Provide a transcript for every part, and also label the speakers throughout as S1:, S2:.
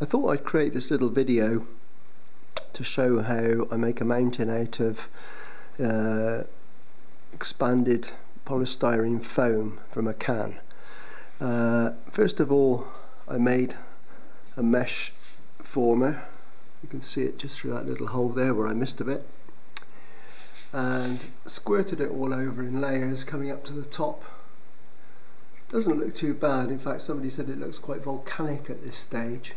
S1: I thought I'd create this little video to show how I make a mountain out of expanded polystyrene foam from a can. First of all, I made a mesh former. You can see it just through that little hole there where I missed a bit, and squirted it all over in layers coming up to the top. Doesn't look too bad. In fact, somebody said it looks quite volcanic at this stage,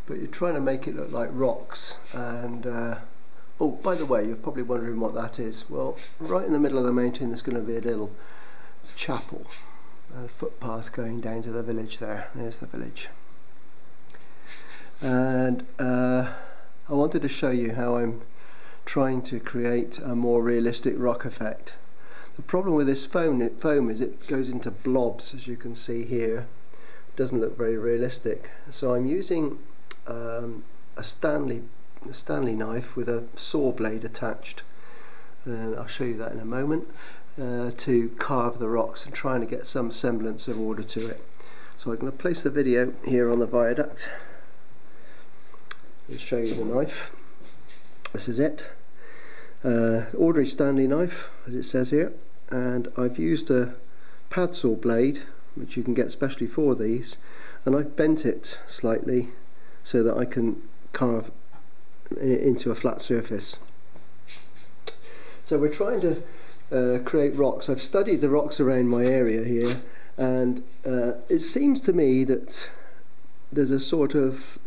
S1: but you're trying to make it look like rocks. And oh, by the way, you're probably wondering what that is. Well, right in the middle of the mountain there's going to be a little chapel, a footpath going down to the village there. There's the village. And I wanted to show you how I'm trying to create a more realistic rock effect. The problem with this foam is it goes into blobs, as you can see here. It doesn't look very realistic. So I'm using a Stanley knife with a saw blade attached, and I'll show you that in a moment, to carve the rocks and trying to get some semblance of order to it. So I'm going to place the video here on the viaduct and show you the knife. This is it. Ordinary Stanley knife, as it says here, and I've used a pad saw blade, which you can get specially for these, and I've bent it slightly so that I can carve into a flat surface. So we're trying to create rocks. I've studied the rocks around my area here, and it seems to me that there's a sort of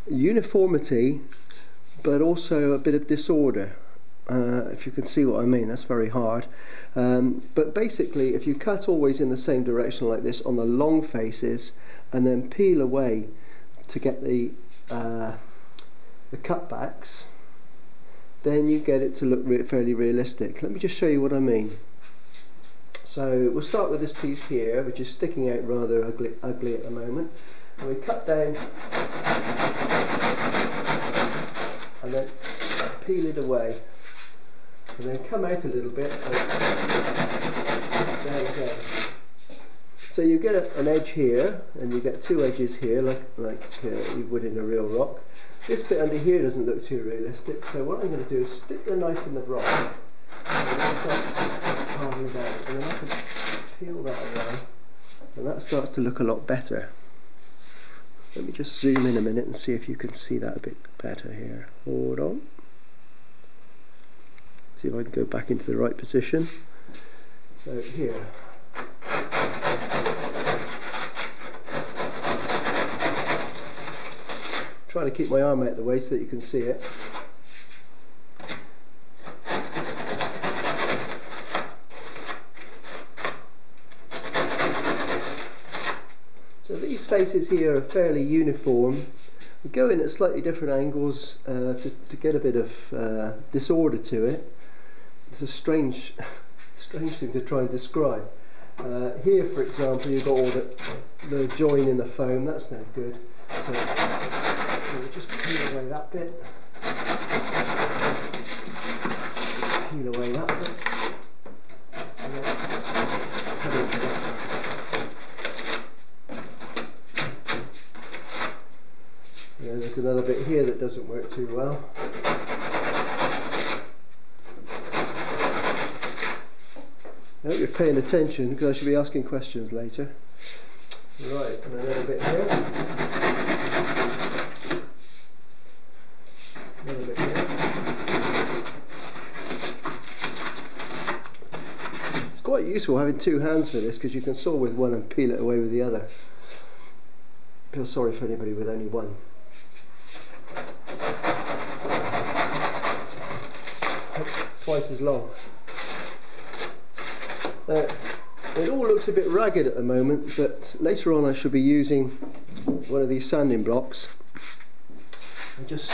S1: uniformity, but also a bit of disorder. If you can see what I mean, that's very hard. But basically, if you cut always in the same direction like this on the long faces, and then peel away to get the cutbacks, then you get it to look fairly realistic. Let me just show you what I mean. So we'll start with this piece here, which is sticking out rather ugly at the moment, and we cut down and then peel it away, and then come out a little bit. There you go. So you get an edge here, and you get two edges here, like you would in a real rock. This bit under here doesn't look too realistic, so what I'm going to do is stick the knife in the rock and then start carving down, and then I can peel that away, and that starts to look a lot better. Let me just zoom in a minute and see if you can see that a bit better here. Hold on. See if I can go back into the right position. So here. Trying to keep my arm out of the way so that you can see it. So these faces here are fairly uniform. We go in at slightly different angles to get a bit of disorder to it. It's a strange thing to try and describe. Here, for example, you've got all the join in the foam. That's no good. So we'll just peel away that bit. Peel away that bit. And then cut it together. Yeah, there's another bit here that doesn't work too well. I hope you're paying attention, because I should be asking questions later. Right, and another bit here. Another bit here. It's quite useful having two hands for this, because you can saw with one and peel it away with the other. Feel sorry for anybody with only one. Twice as long. It all looks a bit ragged at the moment, but later on I shall be using one of these sanding blocks and just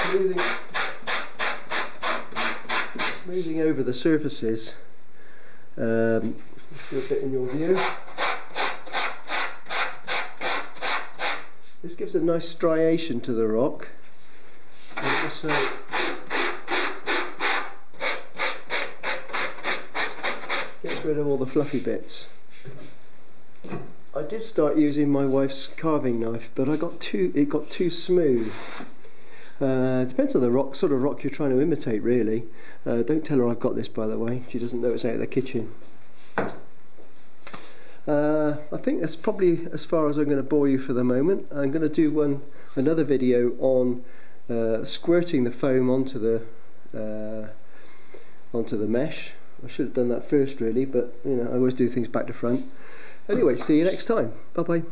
S1: smoothing over the surfaces. Let's do a bit in your view. This gives a nice striation to the rock, and also gets rid of all the fluffy bits. I did start using my wife's carving knife, but it got too smooth. Depends on the sort of rock you're trying to imitate, really. Don't tell her I've got this, by the way. She doesn't know it's out of the kitchen. I think that's probably as far as I'm going to bore you for the moment. I'm going to do another video on squirting the foam onto the mesh. I should have done that first, really, but you know, I always do things back to front. Anyway, see you next time. Bye bye.